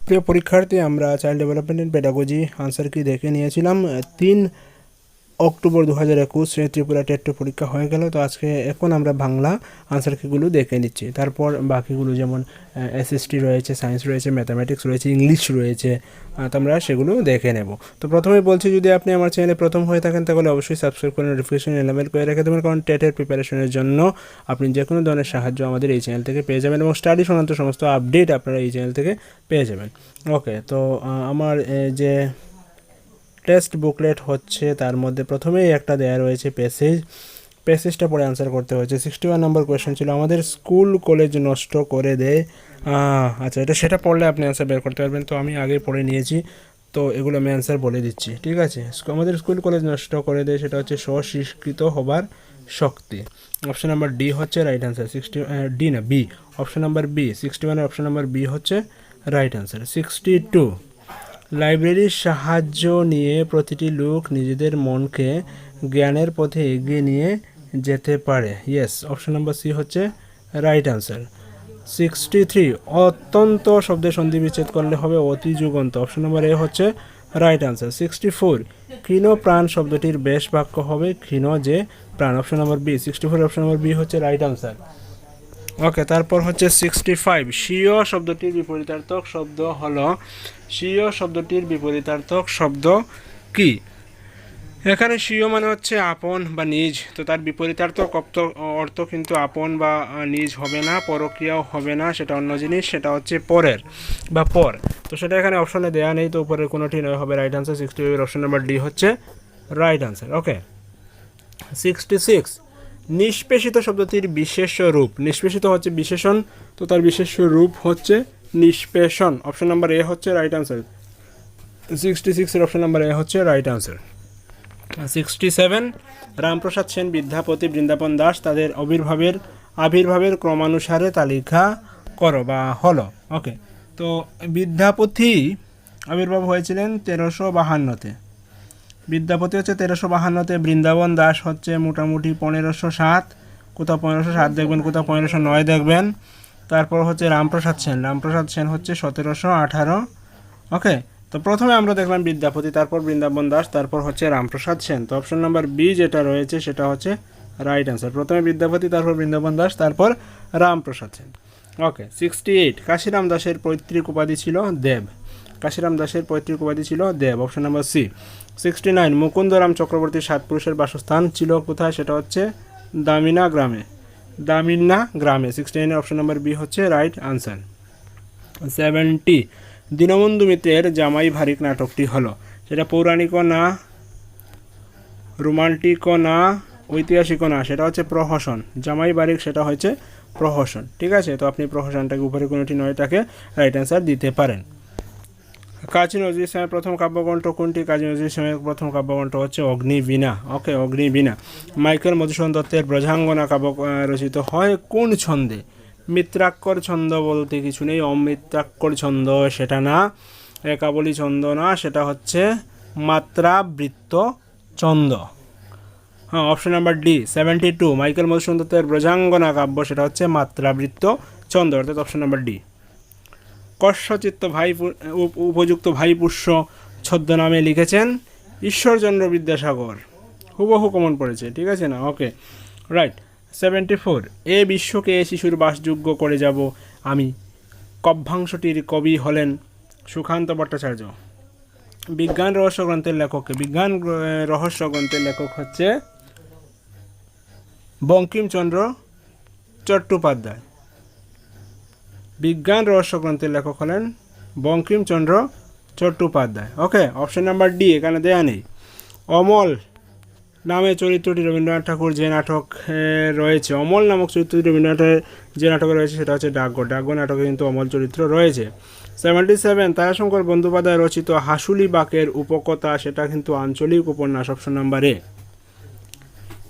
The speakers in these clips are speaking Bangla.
প্রিয় পরীক্ষার্থী, আমরা child development and pedagogy answer কি দেখে নিয়েছিলাম। 3 অক্টোবর 2021 ত্রিপুরা টেট পরীক্ষা হয়ে গেল। তো এখন আমরা বাংলা আনসার কিগুলো দেখে নিচ্ছি। তারপর বাকিগুলো যেমন SST রয়েছে, সায়েন্স রয়েছে, ম্যাথামেটিক্স রয়েছে, ইংলিশ রয়েছে, তো আমরা সেগুলো দেখে নেব। তো প্রথমেই বলছি, যদি আপনি আমার চ্যানেলে প্রথম হয়ে থাকেন তাহলে অবশ্যই সাবস্ক্রাইব করে নোটিফিকেশন এনেবল করে রেখে দেবেন, কারণ টেটের প্রিপারেশনের জন্য আপনি যে কোনো ধরনের সাহায্য আমাদের এই চ্যানেল থেকে পেয়ে যাবেন এবং স্টাডি সংক্রান্ত সমস্ত আপডেট আপনারা এই চ্যানেল থেকে পেয়ে যাবেন। ওকে, তো আমার যে টেস্ট বুকলেট হচ্ছে তার মধ্যে প্রথমেই একটা দেয়া রয়েছে প্যাসেজটা পড়ে আনসার করতে হয়েছে। 61 নম্বর কোয়েশ্চেন ছিল, আমাদের স্কুল কলেজ নষ্ট করে দেয়। আচ্ছা, সেটা পড়লে আপনি অ্যান্সার বের করতে পারবেন। তো আমি আগে পড়ে নিয়েছি, তো এগুলো আমি অ্যান্সার বলে দিচ্ছি, ঠিক আছে। আমাদের স্কুল কলেজ নষ্ট করে দেয়, সেটা হচ্ছে স্বশিক্ষিত হবার শক্তি। অপশন নাম্বার ডি হচ্ছে right answer. B, option number B. 61 option number B হচ্ছে রাইট অ্যান্সার। 62, লাইব্রেরির সাহায্য নিয়ে প্রতিটি লোক নিজেদের মনকে জ্ঞানের পথে এগিয়ে নিয়ে যেতে পারে। ইয়েস, অপশন নাম্বার সি হচ্ছে রাইট অ্যান্সার। 63, অত্যন্ত শব্দের সন্ধি বিচ্ছেদ করলে হবে অতি যুগন্ত। অপশন নাম্বার এ হচ্ছে রাইট অ্যান্সার। 64, ক্ষীণ প্রাণ শব্দটির বেশ বাক্য হবে ক্ষীণ যে প্রাণ। Option number B. 64 option number B হচ্ছে রাইট অ্যান্সার। ওকে, তারপর হচ্ছে 65, স্বীয় শব্দটির বিপরীতার্থক শব্দ হলো, স্বীয় শব্দটির বিপরীতার্থক শব্দ কি? এখানে স্বীয় মানে হচ্ছে আপন বা নিজ, তো তার বিপরীতার্থক অর্থ কিন্তু আপন বা নিজ হবে না, পরক্রিয়াও হবে না, সেটা অন্য জিনিস, সেটা হচ্ছে পরের বা পর। তো সেটা এখানে অপশনে দেয়া নেই, তো উপরের কোনোটি নয় হবে right answer. 65 option number D হচ্ছে রাইট আনসার। ওকে, 66, নিষ্পেষিত শব্দটির বিশেষ রূপ। নিষ্পেষিত হচ্ছে বিশেষণ, তো তার বিশেষ রূপ হচ্ছে নিষ্পেষণ। অপশন নাম্বার এ হচ্ছে রাইট আনসার। 66 এর অপশন নাম্বার এ হচ্ছে রাইট আনসার। 67, রামপ্রসাদ সেন, বিদ্যাপতি, বৃন্দাবন দাস তাদের আবির্ভাবের ক্রমানুসারে তালিকা করো বা হলো। ওকে, তো বিদ্যাপতি আবির্ভাব হয়েছিলেন 1352-তে, বিদ্যাপতি হচ্ছে 1352-তে, বৃন্দাবন দাস হচ্ছে মোটামুটি 1507, কোথাও 1507 দেখবেন, কোথাও 1509 দেখবেন। তারপর হচ্ছে রামপ্রসাদ সেন হচ্ছে 1718। ওকে, তো প্রথমে আমরা দেখলাম বিদ্যাপতি, তারপর বৃন্দাবন দাস, তারপর হচ্ছে রামপ্রসাদ সেন। তো অপশন নাম্বার বি যেটা রয়েছে সেটা হচ্ছে রাইট অ্যান্সার। প্রথমে বিদ্যাপতি, তারপর বৃন্দাবন দাস, তারপর রামপ্রসাদ সেন। ওকে, 68, কাশিরাম দাসের পৈতৃক উপাধি ছিল দেব। কাশিরাম দাসের পৈতৃক উপাধি ছিল Dev. Option number C. 69, Mukundaram চক্রবর্তীর 7 পুরুষের বাসস্থান ছিল কোথায়? সেটা হচ্ছে দামিনা গ্রামে। 69 অপশন নাম্বার বি হচ্ছে রাইট আনসার। 70, দীনবন্ধু মিত্রের জামাই ভারিক নাটকটি হলো, সেটা পৌরাণিকও না, রোমান্টিকও না, ঐতিহাসিকও না, সেটা হচ্ছে প্রহসন। জামাই বারিক সেটা হচ্ছে প্রহসন, ঠিক আছে। তো আপনি প্রহসনটাকে উপরে কোনোটি নয় তাকে রাইট অ্যান্সার দিতে পারেন। কাজী নজরুল ইসলামের প্রথম কাব্যগ্রন্থ কোনটি? কাজী নজরুল ইসলামের প্রথম কাব্যগ্রন্থ হচ্ছে অগ্নিবীণা। ওকে, অগ্নিবীণা। মাইকেল মধুসূদন দত্তের ব্রজাঙ্গনা কাব্য রচিত হয় কোন ছন্দে? মিত্রাক্ষর ছন্দ বলতে কিছু নেই, অমিত্রাক্ষর ছন্দ সেটা না, একাবলী ছন্দ না, সেটা হচ্ছে মাত্রাবৃত্ত ছন্দ। হ্যাঁ, option number D. 72, Michael Madhusudan দত্তের ব্রজাঙ্গনা কাব্য সেটা হচ্ছে মাত্রাবৃত্ত ছন্দ, অর্থাৎ অপশন নাম্বার ডি। কস্যচিত্ত উপযুক্ত ভাইপুষ্য ছদ্মনামে লিখেছেন ঈশ্বরচন্দ্র বিদ্যাসাগর। হুবহু কমন পড়েছে, ঠিক আছে না? ওকে, রাইট। 74, এ বিশ্বকে শিশুর বাসযোগ্য করে যাব আমি। কব্যাংশটির কবি হলেন সুকান্ত ভট্টাচার্য। বিজ্ঞান রহস্য গ্রন্থের লেখককে? বিজ্ঞান রহস্য গ্রন্থের লেখক হচ্ছে বঙ্কিমচন্দ্র চট্টোপাধ্যায়। বিজ্ঞান রহস্য গ্রন্থের লেখক হলেন বঙ্কিমচন্দ্র চট্টোপাধ্যায়। ওকে, অপশন নাম্বার ডি এখানে দেয়া নেই। অমল নামে চরিত্রটি রবীন্দ্রনাথ ঠাকুর যে নাটক রয়েছে, অমল নামক চরিত্রটি রবীন্দ্রনাথের যে নাটকে রয়েছে সেটা হচ্ছে ডাকঘর। ডাকঘর নাটকে কিন্তু অমল চরিত্র রয়েছে। 77, তারাশঙ্কর বন্দ্যোপাধ্যায় রচিত হাসুলি বাকের উপকথা সেটা কিন্তু আঞ্চলিক উপন্যাস। Option number A.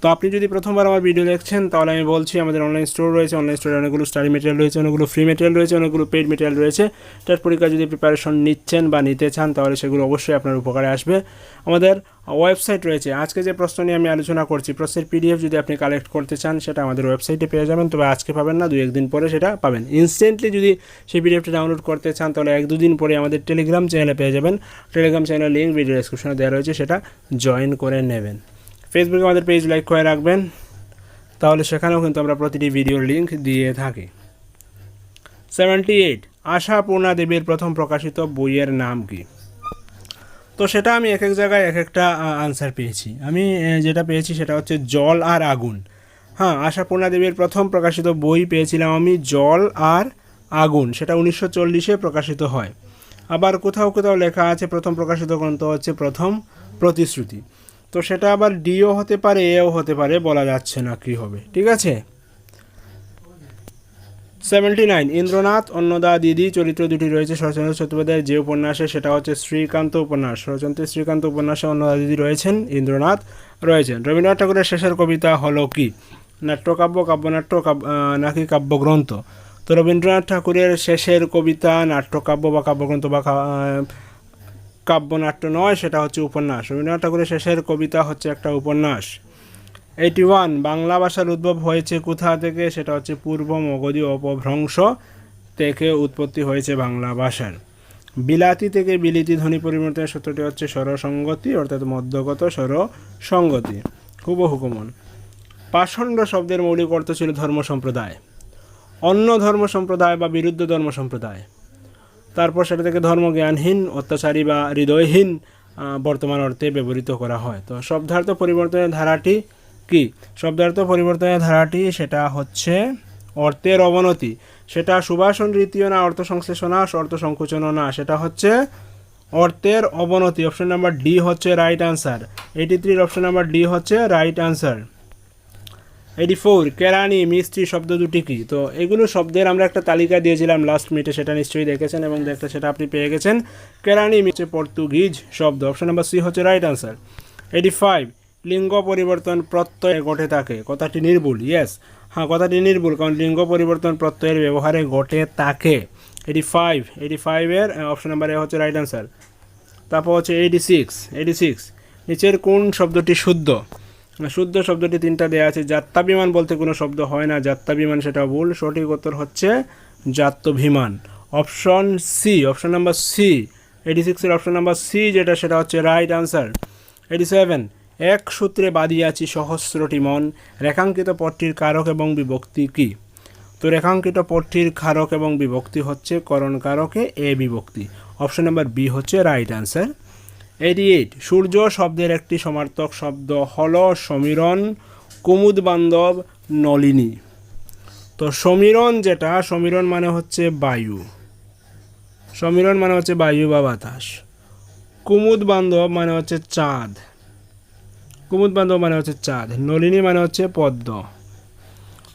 তো আপনি যদি প্রথমবার আমার ভিডিও দেখছেন তাহলে আমি বলছি আমাদের অনলাইন স্টোর রয়েছে, অনলাইন স্টোরে অনেকগুলো স্টাডি মেটেরিয়াল রয়েছে, অনেকগুলো ফ্রি মেটেরিয়াল রয়েছে, অনেকগুলো পেইড মেটেরিয়াল রয়েছে। টেট পরীক্ষা যদি প্রিপারেশন নিচ্ছেন বা নিতে চান তাহলে সেগুলো অবশ্যই আপনার উপকারে আসবে। আমাদের ওয়েবসাইট রয়েছে, আজকে যে প্রশ্ন নিয়ে আমি আলোচনা করছি প্রশ্নের পিডিএফ যদি আপনি কালেক্ট করতে চান সেটা আমাদের ওয়েবসাইটে পেয়ে যাবেন, তবে আজকে পাবেন না, 2-1 দিন পরে সেটা পাবেন। ইনস্ট্যান্টলি যদি সেই পিডিএফটা ডাউনলোড করতে চান তাহলে 1-2 দিন পরে আমাদের টেলিগ্রাম চ্যানেলে পেয়ে যাবেন। টেলিগ্রাম চ্যানেলের লিঙ্ক ভিডিও ডেসক্রিপশনে দেওয়া রয়েছে, সেটা জয়েন করে নেবেন। ফেসবুকে আমাদের পেজ লাইক করে রাখবেন, তাহলে সেখানেও কিন্তু আমরা প্রতিটি ভিডিওর লিঙ্ক দিয়ে থাকি। 78 আশাপূর্ণা দেবীর প্রথম প্রকাশিত বইয়ের নাম কি? তো সেটা আমি এক এক জায়গায় এক একটা আনসার পেয়েছি। আমি যেটা পেয়েছি সেটা হচ্ছে জল আর আগুন। হ্যাঁ, আশাপূর্ণা দেবীর প্রথম প্রকাশিত বই পেয়েছিলাম আমি জল আর আগুন, সেটা 1940-এ প্রকাশিত হয়। আবার কোথাও কোথাও লেখা আছে প্রথম প্রকাশিত গ্রন্থ হচ্ছে প্রথম প্রতিশ্রুতি। তো সেটা আবার ডিও হতে পারে, এও হতে পারে, বলা যাচ্ছে না কি হবে। ঠিক আছে। 79 ইন্দ্রনাথ অন্নদা দিদি চরিত্র দুটি রয়েছে শরৎচন্দ্র চট্টোপাধ্যায়ের যে উপন্যাসে, সেটা হচ্ছে শ্রীকান্ত উপন্যাস। শরৎচন্দ্রের শ্রীকান্ত উপন্যাসে অন্নদা দিদি রয়েছেন, ইন্দ্রনাথ রয়েছেন। রবীন্দ্রনাথ ঠাকুরের শেষের কবিতা হলো কি? নাট্যকাব্য, কাব্যনাট্য নাকি কাব্যগ্রন্থ? তো রবীন্দ্রনাথ ঠাকুরের শেষের কবিতা নাট্যকাব্য বা কাব্যগ্রন্থ বা কাব্যনাট্য নয়, সেটা হচ্ছে উপন্যাস। রবীন্দ্রনাথ ঠাকুরের শেষের কবিতা হচ্ছে একটা উপন্যাস। 81 বাংলা ভাষার উদ্ভব হয়েছে কোথা থেকে? সেটা হচ্ছে পূর্ব মগধী অপভ্রংশ থেকে উৎপত্তি হয়েছে বাংলা ভাষার। বিলাতি থেকে বিলিতি ধ্বনি পরিবর্তনের সূত্রটি হচ্ছে স্বরসঙ্গতি, অর্থাৎ মধ্যগত স্বরসঙ্গতি। হুবহু কমন। পাষণ্ড শব্দের মৌলিক অর্থ ছিল ধর্ম সম্প্রদায়, অন্য ধর্ম সম্প্রদায় বা বিরুদ্ধ ধর্ম সম্প্রদায়। তারপর সেটা থেকে ধর্মজ্ঞানহীন, অত্যাচারী বা হৃদয়হীন বর্তমান অর্থে ব্যবহৃত করা হয়। তো শব্দার্থ পরিবর্তনের ধারাটি কি? শব্দার্থ পরিবর্তনের ধারাটি সেটা হচ্ছে অর্থের অবনতি। সেটা সুভাষণ রীতিও না, অর্থ সংশ্লেষণ না, অর্থ সংকোচনও না, সেটা হচ্ছে অর্থের অবনতি। অপশন নাম্বার ডি হচ্ছে right answer. 83 option number D হচ্ছে রাইট আনসার। 84 কেরানি মিষ্টি শব্দ দুটি কি? তো এগুলো শব্দের আমরা একটা তালিকা দিয়েছিলাম লাস্ট মিনিটে, সেটা নিশ্চয়ই দেখেছেন এবং দেখতে সেটা আপনি পেয়ে গেছেন। কেরানি মিষ্টি পর্তুগিজ শব্দ। অপশন নাম্বার সি হচ্ছে রাইট আনসার। 85 লিঙ্গ পরিবর্তন প্রত্যয় ঘটে থাকে, কথাটি নির্ভুল। ইয়েস, হ্যাঁ, কথাটি নির্ভুল, কারণ লিঙ্গ পরিবর্তন প্রত্যয়ের ব্যবহারে ঘটে থাকে। 85 এর অপশন নাম্বার এ হচ্ছে রাইট আনসার। তারপর হচ্ছে 86 নিচের কোন শব্দটি শুদ্ধ? শুদ্ধ শব্দটি 3টা দেওয়া আছে। যাত্রাভিমান বলতে কোনো শব্দ হয় না, যাত্রাভিমান সেটা ভুল। সঠিক উত্তর হচ্ছে যাত্রাভিমান। Option C, option number C, 86 এর অপশন নাম্বার সি যেটা, সেটা হচ্ছে রাইট আনসার। 87 এক সূত্রে বাঁধিয়াছি সহস্রটি মন, রেখাঙ্কিত পদটির কারক এবং বিভক্তি কি? তো রেখাঙ্কিত পদটির কারক এবং বিভক্তি হচ্ছে করণ কারকে এ বিভক্তি। অপশন নাম্বার বি হচ্ছে রাইট আনসার। 88 সূর্য শব্দের একটি সমার্থক শব্দ হলো সমীরণ, কুমুদ বান্ধব, নলিনী। তো সমীরণ যেটা, সমীরণ মানে হচ্ছে বায়ু, সমীরণ মানে হচ্ছে বায়ু বা বাতাস। কুমুদ বান্ধব মানে হচ্ছে চাঁদ, কুমুদ বান্ধব মানে হচ্ছে চাঁদ। নলিনী মানে হচ্ছে পদ্ম।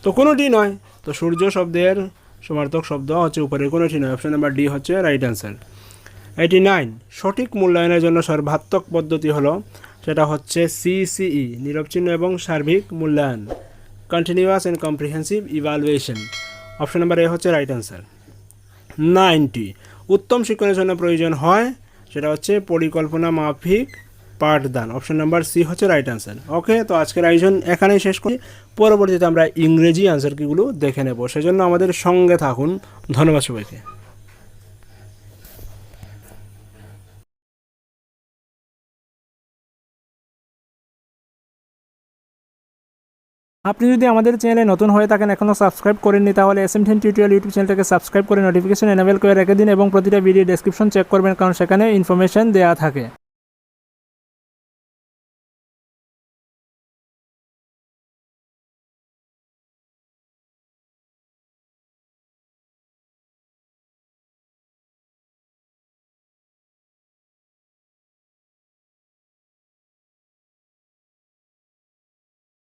তো কোনোটি নয়। তো সূর্য শব্দের সমার্থক শব্দ হচ্ছে উপরের কোনোটি নয়। অপশন নাম্বার ডি হচ্ছে রাইট আনসার। 89 সঠিক মূল্যায়নের জন্য সর্বাত্মক পদ্ধতি হলো, সেটা হচ্ছে সিসিই নিরবচ্ছিন্ন এবং সার্বিক মূল্যায়ন, continuous and comprehensive evaluation. Option number A হচ্ছে রাইট আনসার। 90 উত্তম শিক্ষণের জন্য প্রয়োজন হয়, সেটা হচ্ছে পরিকল্পনা মাফিক পাঠদান। অপশন নাম্বার সি হচ্ছে রাইট আনসার। ওকে, তো আজকের আয়োজন এখানেই শেষ করি। পরবর্তীতে আমরা ইংরেজি আনসার কিগুলো দেখে নেব, সেজন্য আমাদের সঙ্গে থাকুন। ধন্যবাদ সবাইকে। আপনি যদি আমাদের চ্যানেলে নতুন হয়ে থাকেন, এখনও সাবস্ক্রাইব করেননি, তাহলে SMDN টিউটোরিয়াল ইউটিউব চ্যানেলটাকে সাবস্ক্রাইব করে নোটিফিকেশন এনেবল করে রেখে দিন এবং প্রতিটা ভিডিও ডেসক্রিপশন চেক করবেন, কারণ সেখানে ইনফরমেশন দেওয়া থাকে।